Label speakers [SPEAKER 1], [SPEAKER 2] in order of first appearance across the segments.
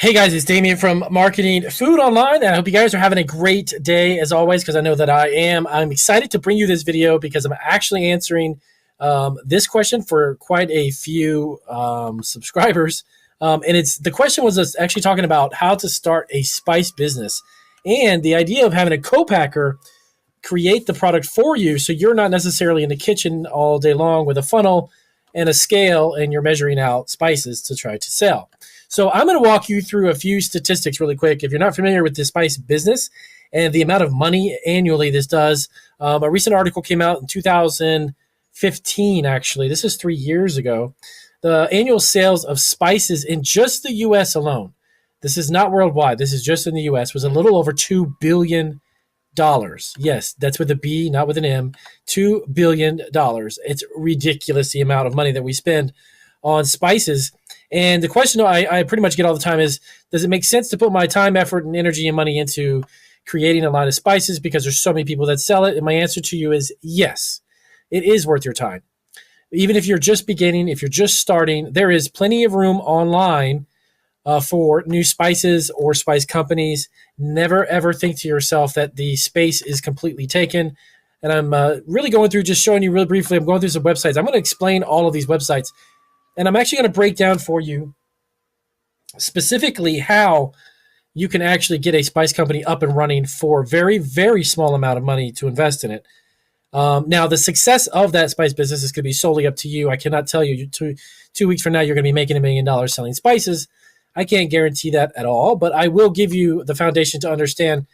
[SPEAKER 1] Hey guys, it's Damien from Marketing Food Online, and I hope you guys are having a great day as always, because I know that I am. I'm excited to bring you this video because I'm actually answering this question for quite a few subscribers. And the question was actually talking about how to start a spice business and the idea of having a co-packer create the product for you so you're not necessarily in the kitchen all day long with a funnel and a scale and you're measuring out spices to try to sell. So I'm going to walk you through a few statistics really quick. If you're not familiar with the spice business and the amount of money annually this does, a recent article came out in 2015, actually. This is 3 years ago. The annual sales of spices in just the U.S. alone, this is not worldwide, this is just in the U.S., was a little over $2 billion. Yes, that's with a B, not with an M. $2 billion. It's ridiculous the amount of money that we spend on spices. And the question I pretty much get all the time is, does it make sense to put my time, effort, and energy and money into creating a line of spices because there's so many people that sell it? And my answer to you is yes, it is worth your time. Even if you're just beginning, if you're just starting, there is plenty of room online for new spices or spice companies. Never, ever think to yourself that the space is completely taken. And I'm really going through, just showing you real briefly, I'm going through some websites. I'm going to explain all of these websites. And I'm actually going to break down for you specifically how you can actually get a spice company up and running for a very, very small amount of money to invest in it. Now, the success of that spice business is going to be solely up to you. I cannot tell you 2 weeks from now you're going to be making $1 million selling spices. I can't guarantee that at all, but I will give you the foundation to understand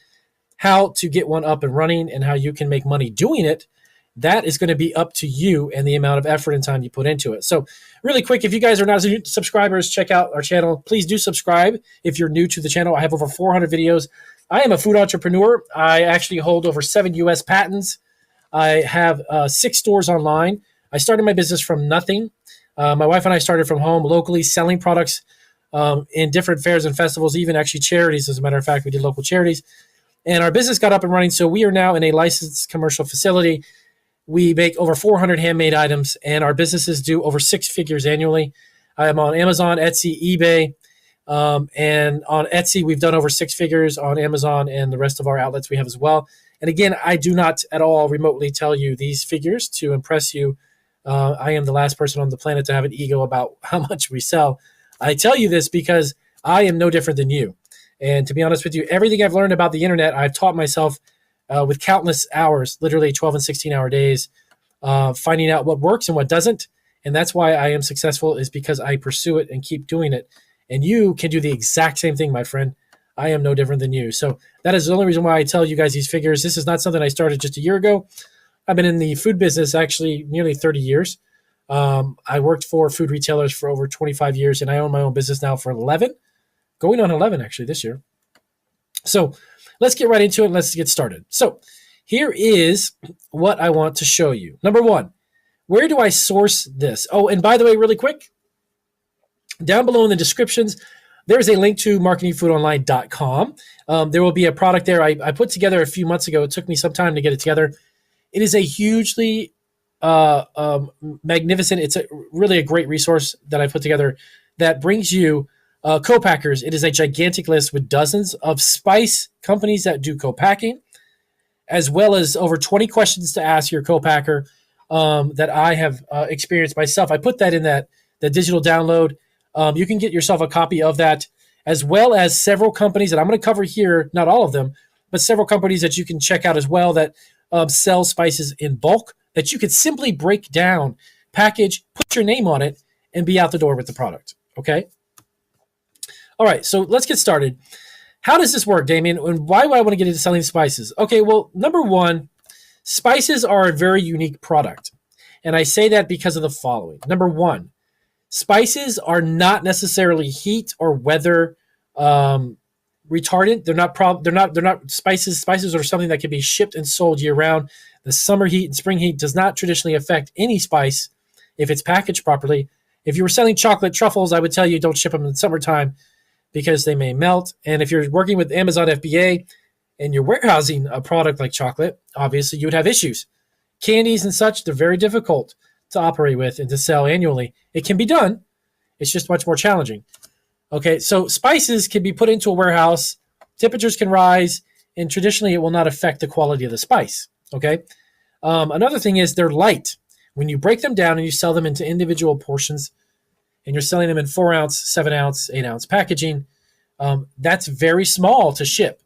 [SPEAKER 1] how to get one up and running and how you can make money doing it. That is going to be up to you and the amount of effort and time you put into it. So really quick, if you guys are not subscribers, check out our channel. Please do subscribe if you're new to the channel. I have over 400 videos. I am a food entrepreneur. I actually hold over 7 U.S. patents. I have 6 stores online. I started my business from nothing. My wife and I started from home locally, selling products in different fairs and festivals, even actually charities. As a matter of fact, we did local charities. And our business got up and running, so we are now in a licensed commercial facility. We make over 400 handmade items, and our businesses do over 6 figures annually. I am on Amazon, Etsy, eBay, and on Etsy, we've done over 6 figures. On Amazon and the rest of our outlets we have as well. And again, I do not at all remotely tell you these figures to impress you. I am the last person on the planet to have an ego about how much we sell. I tell you this because I am no different than you. And to be honest with you, everything I've learned about the internet, I've taught myself with countless hours, literally 12 and 16-hour days, finding out what works and what doesn't. And that's why I am successful, is because I pursue it and keep doing it. And you can do the exact same thing, my friend. I am no different than you. So that is the only reason why I tell you guys these figures. This is not something I started just a year ago. I've been in the food business actually nearly 30 years. I worked for food retailers for over 25 years, and I own my own business now for 11, going on 11 actually this year. So let's get right into it and let's get started. So here is what I want to show you. Number one, where do I source this? Oh, and by the way, really quick, down below in the descriptions, there is a link to marketingfoodonline.com. There will be a product there I put together a few months ago. It took me some time to get it together. It is a hugely magnificent, it's really a great resource that I put together that brings you co-packers. It is a gigantic list with dozens of spice companies that do co-packing, as well as over 20 questions to ask your co-packer that I have experienced myself. I put that in the digital download. You can get yourself a copy of that, as well as several companies that I'm going to cover here, not all of them, but several companies that you can check out as well that sell spices in bulk that you could simply break down, package, put your name on it, and be out the door with the product, okay? All right, so let's get started. How does this work, Damien? And why do I want to get into selling spices? Okay, well, number one, spices are a very unique product. And I say that because of the following. Number one, spices are not necessarily heat or weather retardant. They're not spices. Spices are something that can be shipped and sold year round. The summer heat and spring heat does not traditionally affect any spice if it's packaged properly. If you were selling chocolate truffles, I would tell you don't ship them in summertime because they may melt. And if you're working with Amazon FBA and you're warehousing a product like chocolate, obviously you would have issues. Candies and such, they're very difficult to operate with and to sell annually. It can be done. It's just much more challenging. Okay, so spices can be put into a warehouse, temperatures can rise, and traditionally it will not affect the quality of the spice. Okay, another thing is they're light. When you break them down and you sell them into individual portions, and you're selling them in 4-ounce, 7-ounce, 8-ounce packaging, that's very small to ship.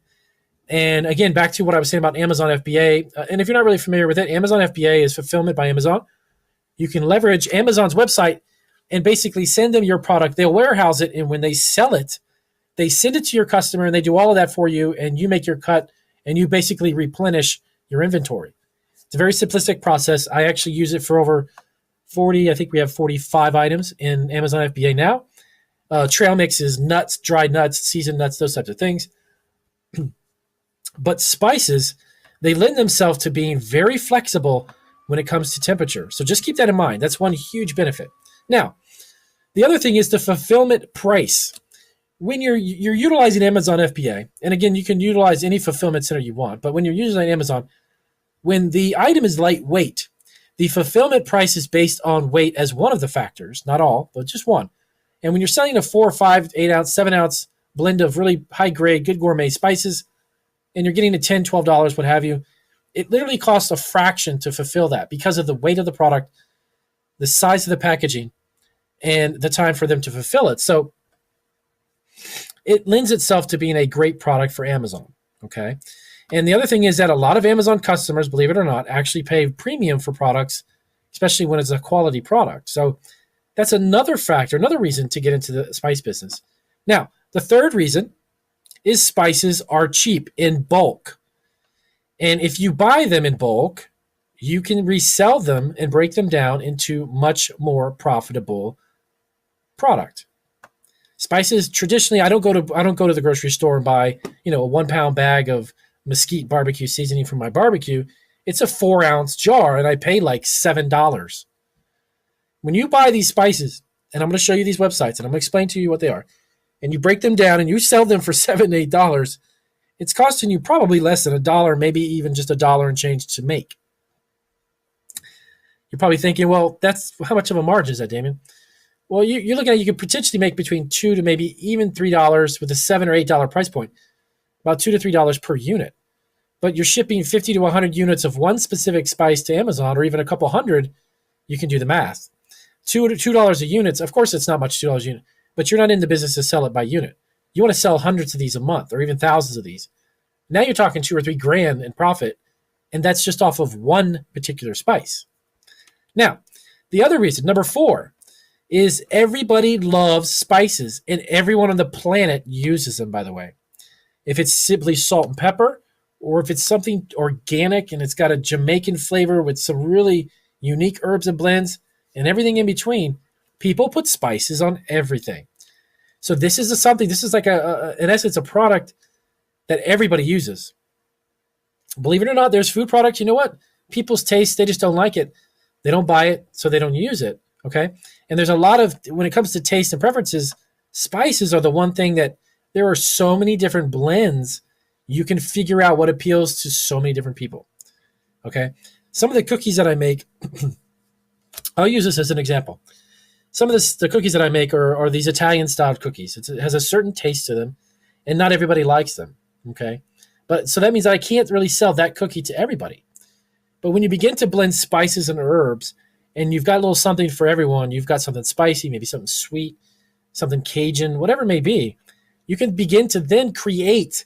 [SPEAKER 1] And again, back to what I was saying about Amazon FBA. And if you're not really familiar with it, Amazon FBA is fulfillment by Amazon. You can leverage Amazon's website and basically send them your product. They'll warehouse it, and when they sell it, they send it to your customer, and they do all of that for you, and you make your cut, and you basically replenish your inventory. It's a very simplistic process. I actually use it for over 40, I think we have 45 items in Amazon FBA now. Trail mix is nuts, dried nuts, seasoned nuts, those types of things. But spices, they lend themselves to being very flexible when it comes to temperature. So just keep that in mind. That's one huge benefit. Now, the other thing is the fulfillment price. When you're utilizing Amazon FBA, and again, you can utilize any fulfillment center you want, but when you're using Amazon, when the item is lightweight, the fulfillment price is based on weight as one of the factors, not all, but just one. And when you're selling a 4, 5, 8-ounce, 7-ounce blend of really high-grade, good gourmet spices, and you're getting a $10, $12, what have you, it literally costs a fraction to fulfill that because of the weight of the product, the size of the packaging, and the time for them to fulfill it. So it lends itself to being a great product for Amazon, okay? And the other thing is that a lot of Amazon customers, believe it or not, actually pay premium for products, especially when it's a quality product. So that's another factor, another reason to get into the spice business. Now, the third reason is spices are cheap in bulk. And if you buy them in bulk, you can resell them and break them down into much more profitable product. Spices, traditionally, I don't go to the grocery store and buy, a 1-pound bag of mesquite barbecue seasoning for my barbecue. It's a 4-ounce jar, and I pay like $7. When you buy these spices, and I'm going to show you these websites, and I'm going to explain to you what they are, and you break them down and you sell them for $7, $8, it's costing you probably less than $1, maybe even just $1 and change to make. You're probably thinking, well, that's how much of a margin is that, Damien? Well, you're looking at you could potentially make between $2 to maybe even $3 with a $7 or $8 price point, about $2 to $3 per unit. But you're shipping 50 to 100 units of one specific spice to Amazon, or even a couple hundred. You can do the math. $2 a unit. Of course, it's not much, $2 a unit, but you're not in the business to sell it by unit. You want to sell hundreds of these a month, or even thousands of these. Now you're talking $2 or $3 grand in profit, and that's just off of one particular spice. Now, the other reason, number 4, is everybody loves spices, and everyone on the planet uses them, by the way. If it's simply salt and pepper, or if it's something organic and it's got a Jamaican flavor with some really unique herbs and blends and everything in between, people put spices on everything. So this is like in essence, a product that everybody uses. Believe it or not, there's food products, you know what? People's taste, they just don't like it. They don't buy it, so they don't use it, okay? And there's a lot of, when it comes to taste and preferences, spices are the one thing that there are so many different blends. You can figure out what appeals to so many different people, okay? Some of the cookies that I make, I'll use this as an example. Some of the cookies that I make are these Italian-styled cookies. It has a certain taste to them, and not everybody likes them, okay? But so that means I can't really sell that cookie to everybody. But when you begin to blend spices and herbs, and you've got a little something for everyone, you've got something spicy, maybe something sweet, something Cajun, whatever it may be, you can begin to then create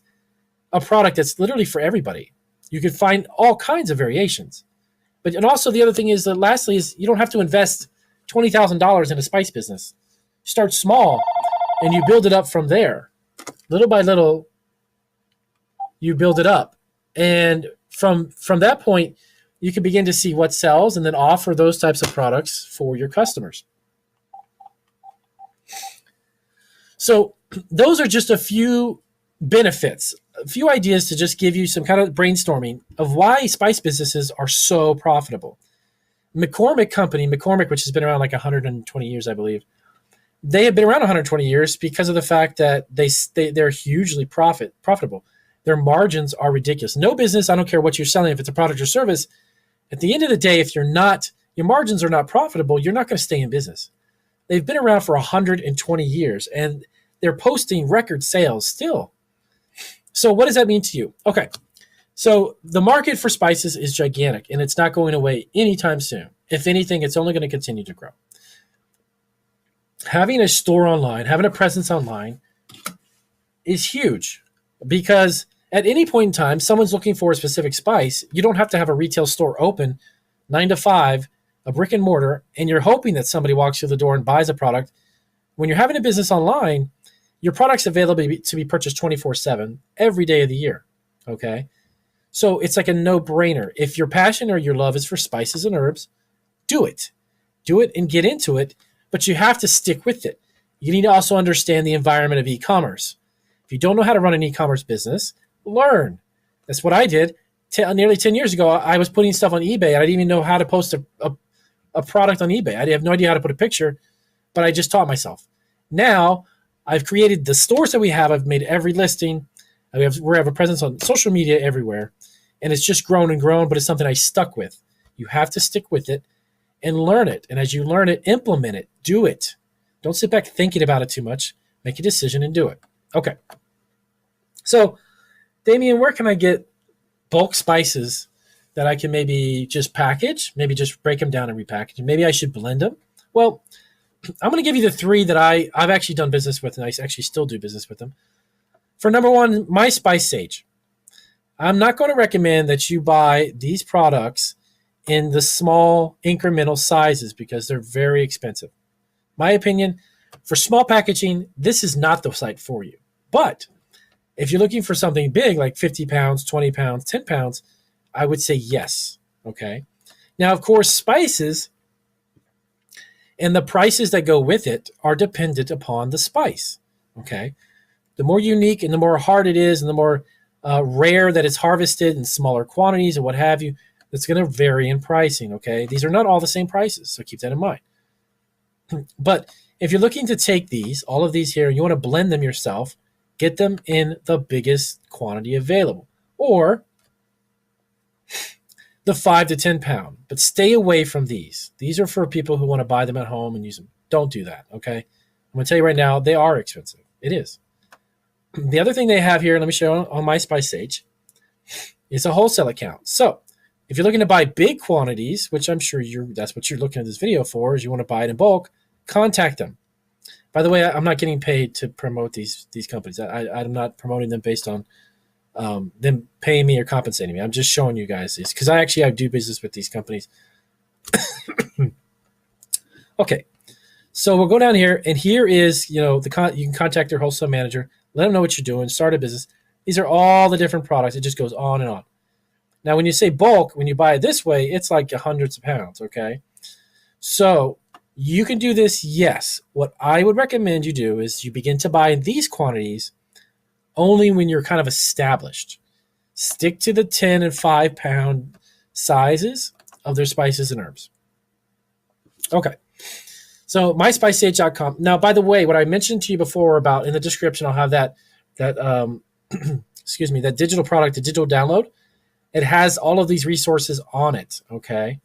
[SPEAKER 1] a product that's literally for everybody. You can find all kinds of variations. And also the other thing is that lastly is you don't have to invest $20,000 in a spice business. You start small and you build it up from there. Little by little, you build it up. And from that point, you can begin to see what sells and then offer those types of products for your customers. So those are just a few benefits, a few ideas to just give you some kind of brainstorming of why spice businesses are so profitable. McCormick, which has been around like 120 years, I believe, they have been around 120 years because of the fact that they're hugely profitable. Their margins are ridiculous. No business, I don't care what you're selling, if it's a product or service, at the end of the day, if your margins are not profitable, you're not going to stay in business. They've been around for 120 years, and they're posting record sales still. So what does that mean to you? Okay, so the market for spices is gigantic, and it's not going away anytime soon. If anything, it's only going to continue to grow. Having a store online, having a presence online is huge, because at any point in time, someone's looking for a specific spice. You don't have to have a retail store open 9 to 5, a brick and mortar, and you're hoping that somebody walks through the door and buys a product. When you're having a business online, your product's available to be purchased 24/7 every day of the year. Okay? So it's like a no-brainer. If your passion or your love is for spices and herbs, do it. Do it and get into it, but you have to stick with it. You need to also understand the environment of e-commerce. If you don't know how to run an e-commerce business, learn. That's what I did. Nearly 10 years ago, I was putting stuff on eBay, and I didn't even know how to post a product on eBay. I have no idea how to put a picture, but I just taught myself. Now, I've created the stores that we have. I've made every listing. We have a presence on social media everywhere, and it's just grown and grown, but it's something I stuck with. You have to stick with it and learn it. And as you learn it, implement it. Do it. Don't sit back thinking about it too much. Make a decision and do it. Okay. So, Damien, where can I get bulk spices that I can maybe just package, maybe just break them down and repackage? Maybe I should blend them? Well, I'm going to give you the 3 that I've actually done business with, and I actually still do business with them. For number 1, My Spice Sage. I'm not going to recommend that you buy these products in the small incremental sizes because they're very expensive. My opinion, for small packaging, this is not the site for you. But if you're looking for something big, like 50 pounds, 20 pounds, 10 pounds, I would say yes. Okay. Now, of course, spices and the prices that go with it are dependent upon the spice. Okay. The more unique and the more hard it is and the more rare that it's harvested in smaller quantities or what have you, that's going to vary in pricing. Okay. These are not all the same prices, so keep that in mind. But if you're looking to take these, all of these here, and you want to blend them yourself, get them in the biggest quantity available, or the 5 to 10 pound. But stay away from these. These are for people who want to buy them at home and use them. Don't do that, okay? I'm going to tell you right now, they are expensive. It is. The other thing they have here, let me show you on My Spice Sage, is a wholesale account. So if you're looking to buy big quantities, which I'm sure that's what you're looking at this video for, is you want to buy it in bulk, contact them. By the way, I'm not getting paid to promote these companies. I'm not promoting them based on them paying me or compensating me. I'm just showing you guys these because I do business with these companies. Okay, so we'll go down here, and here is you can contact your wholesale manager, let them know what you're doing, start a business. These are all the different products. It just goes on and on. Now, when you say bulk, when you buy it this way, it's like hundreds of pounds. Okay, so you can do this, yes. What I would recommend you do is you begin to buy in these quantities only when you're kind of established. Stick to the 10 and 5 pound sizes of their spices and herbs. Okay. So myspicesage.com. Now, by the way, what I mentioned to you before about in the description, I'll have that excuse me, that digital product, the digital download. It has all of these resources on it. Okay.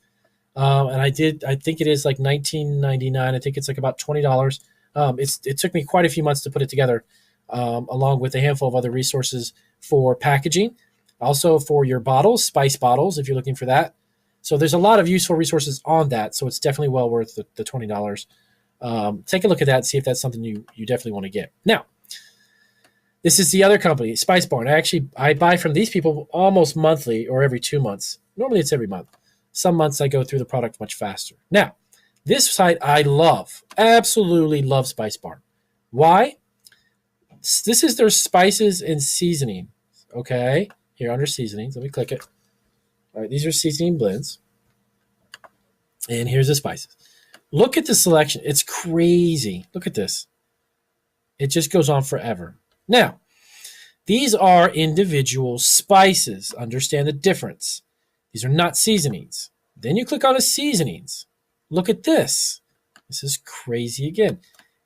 [SPEAKER 1] And I think it is like $19.99. I think it's like about $20. It took me quite a few months to put it together, along with a handful of other resources for packaging, also for your bottles, spice bottles, if you're looking for that. So there's a lot of useful resources on that. So it's definitely well worth the $20. Take a look at that and see if that's something you definitely want to get. Now, this is the other company, Spice Barn. I buy from these people almost monthly or every 2 months. Normally it's every month. Some months I go through the product much faster. Now, this site I love, absolutely love Spice Barn. Why? This is their spices and seasoning. Okay, here under seasonings, let me click it. All right, these are seasoning blends. And here's the spices. Look at the selection. It's crazy. Look at this. It just goes on forever. Now, these are individual spices. Understand the difference. These are not seasonings. Then you click on the seasonings. Look at this. This is crazy again.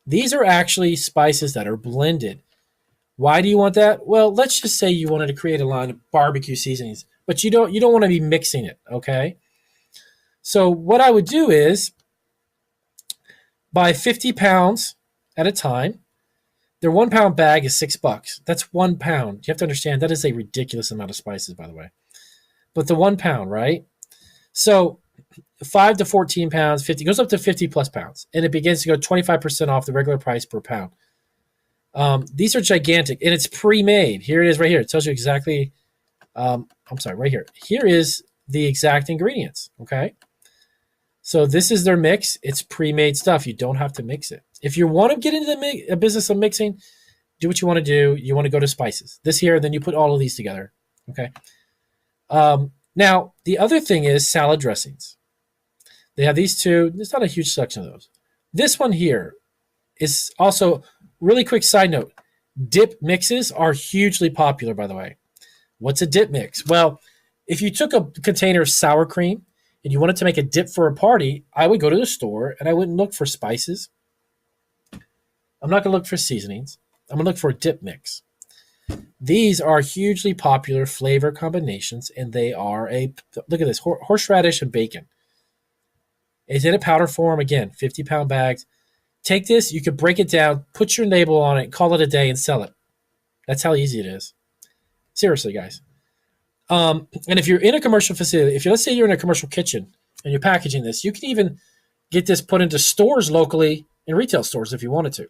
[SPEAKER 1] These are actually spices that are blended. Why do you want that? Well, let's just say you wanted to create a line of barbecue seasonings, but you don't want to be mixing it, okay? So what I would do is buy 50 pounds at a time. Their 1 pound bag is $6. That's 1 pound. You have to understand that is a ridiculous amount of spices, by the way. But the 1 pound, right? So 5 to 14 pounds, 50 goes up to 50 plus pounds, and it begins to go 25% off the regular price per pound. These are gigantic, and it's pre-made. Here it is right here. It tells you exactly, I'm sorry, right here. Here is the exact ingredients, okay? So this is their mix. It's pre-made stuff. You don't have to mix it. If you want to get into the business of mixing, do what you want to do. You want to go to spices. This here, then you put all of these together, okay? Now, the other thing is salad dressings. They have these two. There's not a huge selection of those. This one here is also, really quick side note, dip mixes are hugely popular, by the way. What's a dip mix? Well, if you took a container of sour cream and you wanted to make a dip for a party, I would go to the store and I wouldn't look for spices. I'm not going to look for seasonings. I'm going to look for a dip mix. These are hugely popular flavor combinations, and they are look at this, horseradish and bacon. It's in a powder form, again, 50-pound bags. Take this, you could break it down, put your label on it, call it a day, and sell it. That's how easy it is. Seriously, guys. And if you're in a commercial facility, let's say you're in a commercial kitchen and you're packaging this, you can even get this put into stores locally, in retail stores if you wanted to.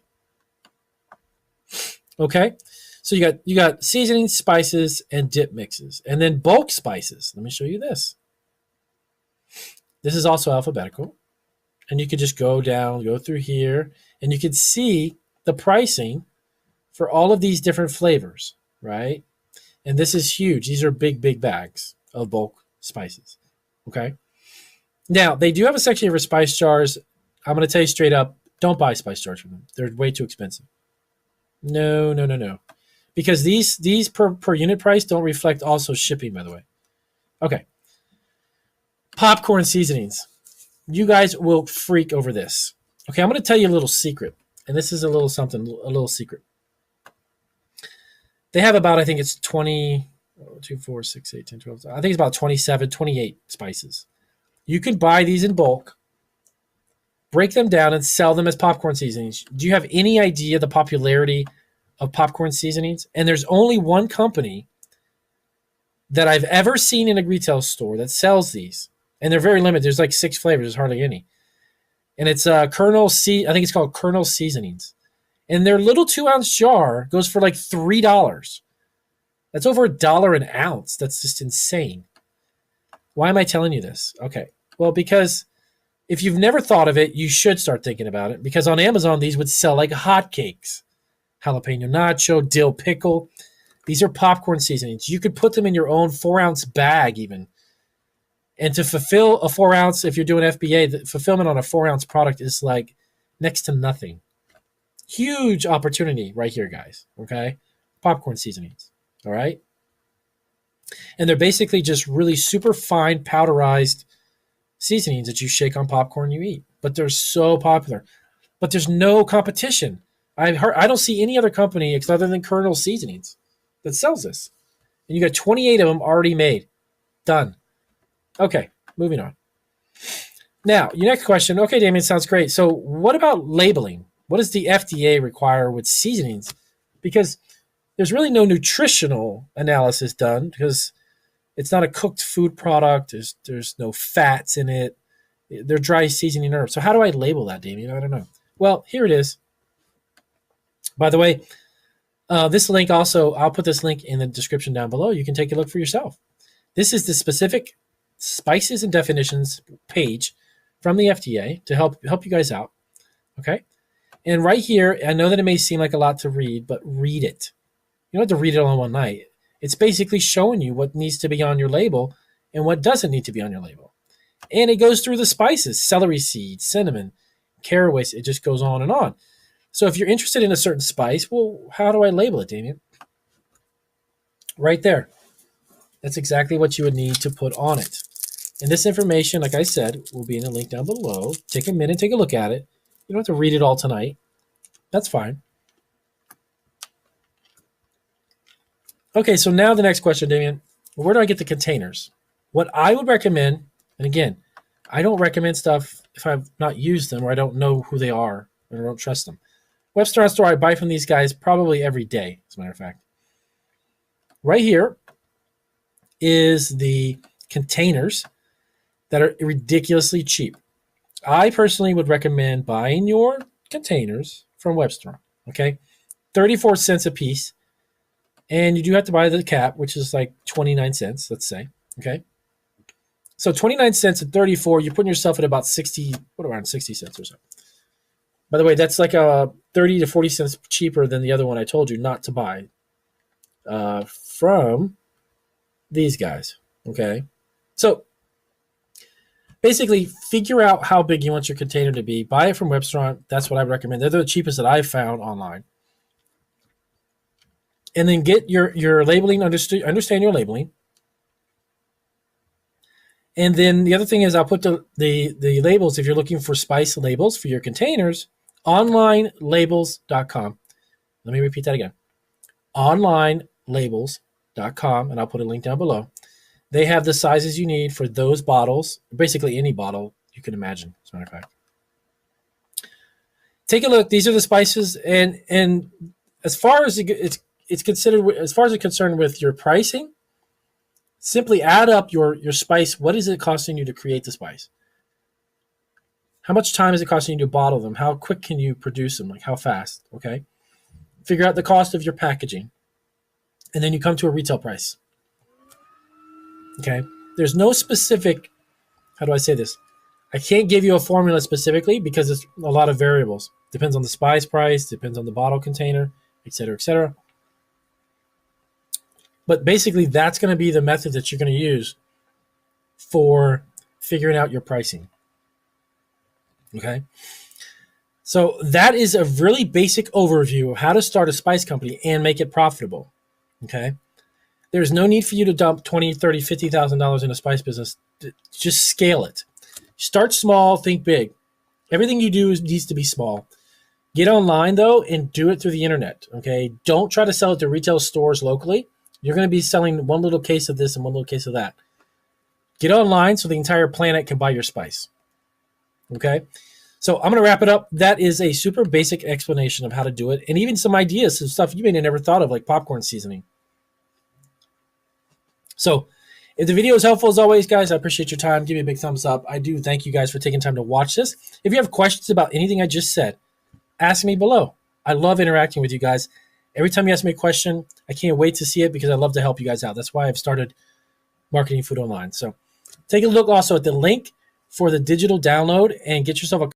[SPEAKER 1] Okay? So you got seasonings, spices, and dip mixes. And then bulk spices. Let me show you this. This is also alphabetical. And you could just go through here, and you could see the pricing for all of these different flavors, right? And this is huge. These are big, big bags of bulk spices, okay? Now, they do have a section for spice jars. I'm going to tell you straight up, don't buy spice jars from them. They're way too expensive. No. Because these per unit price don't reflect also shipping, by the way. Okay. Popcorn seasonings. You guys will freak over this. Okay, I'm going to tell you a little secret. And this is a little secret. They have about, I think it's 20, 2, 4, 6, 8, 10, 12. I think it's about 27, 28 spices. You can buy these in bulk, break them down, and sell them as popcorn seasonings. Do you have any idea the popularity of popcorn seasonings? And there's only one company that I've ever seen in a retail store that sells these. And they're very limited. There's like 6 flavors. There's hardly any. And it's I think it's called Colonel Seasonings. And their little 2-ounce jar goes for like $3. That's over $1 an ounce. That's just insane. Why am I telling you this? Okay. Well, because if you've never thought of it, you should start thinking about it. Because on Amazon, these would sell like hotcakes. Jalapeno nacho, dill pickle. These are popcorn seasonings. You could put them in your own 4-ounce bag even. And to fulfill a 4-ounce, if you're doing FBA, the fulfillment on a 4-ounce product is like next to nothing. Huge opportunity right here, guys. Okay? Popcorn seasonings. All right? And they're basically just really super fine powderized seasonings that you shake on popcorn and you eat. But they're so popular. But there's no competition. I don't see any other company other than Colonel Seasonings that sells this. And you got 28 of them already made. Done. Okay, moving on. Now, your next question. Okay, Damien, sounds great. So what about labeling? What does the FDA require with seasonings? Because there's really no nutritional analysis done because it's not a cooked food product. There's no fats in it. They're dry seasoning herbs. So how do I label that, Damien? I don't know. Well, here it is. By the way, this link also, I'll put this link in the description down below. You can take a look for yourself. This is the specific spices and definitions page from the FDA to help you guys out. Okay. And right here, I know that it may seem like a lot to read, but read it. You don't have to read it all in one night. It's basically showing you what needs to be on your label and what doesn't need to be on your label. And it goes through the spices, celery seeds, cinnamon, caraway. It just goes on and on. So if you're interested in a certain spice, well, how do I label it, Damien? Right there. That's exactly what you would need to put on it. And this information, like I said, will be in the link down below. Take a minute, take a look at it. You don't have to read it all tonight. That's fine. Okay, so now the next question, Damien. Where do I get the containers? What I would recommend, and again, I don't recommend stuff if I've not used them or I don't know who they are or I don't trust them. Webster store, I buy from these guys probably every day, as a matter of fact. Right here is the containers that are ridiculously cheap. I personally would recommend buying your containers from Webster, okay? 34 cents a piece. And you do have to buy the cap, which is like 29 cents, let's say, okay? So 29 cents at 34, you're putting yourself at about 60, around 60 cents or so. By the way, that's like a 30 to 40 cents cheaper than the other one I told you not to buy from these guys, okay? So basically, figure out how big you want your container to be. Buy it from Webster. That's what I recommend. They're the cheapest that I've found online. And then get your labeling, understand your labeling. And then the other thing is I'll put the labels, if you're looking for spice labels for your containers, onlinelabels.com. Let me repeat that again. Onlinelabels.com, and I'll put a link down below. They have the sizes you need for those bottles, basically any bottle you can imagine, as a matter of fact. Take a look. These are the spices, and as far as it's considered, as far as it's concerned with your pricing, simply add up your spice. What is it costing you to create the spice? How much time is it costing you to bottle them? How quick can you produce them? Like how fast? Okay. Figure out the cost of your packaging, and then you come to a retail price. Okay. There's no specific, how do I say this? I can't give you a formula specifically because it's a lot of variables. Depends on the spice price, depends on the bottle container, et cetera, et cetera. But basically, that's going to be the method that you're going to use for figuring out your pricing. Okay. So that is a really basic overview of how to start a spice company and make it profitable. Okay. There's no need for you to dump $20,000, $30,000, $50,000 in a spice business. Just scale it. Start small, think big. Everything you do needs to be small. Get online, though, and do it through the internet. Okay. Don't try to sell it to retail stores locally. You're going to be selling one little case of this and one little case of that. Get online so the entire planet can buy your spice. Okay. So I'm going to wrap it up. That is a super basic explanation of how to do it, and even some ideas, some stuff you may have never thought of, like popcorn seasoning. So if the video is helpful, as always, guys, I appreciate your time. Give me a big thumbs up. I do thank you guys for taking time to watch this. If you have questions about anything I just said, ask me below. I love interacting with you guys. Every time you ask me a question, I can't wait to see it because I love to help you guys out. That's why I've started Marketing Food Online. So take a look also at the link for the digital download and get yourself a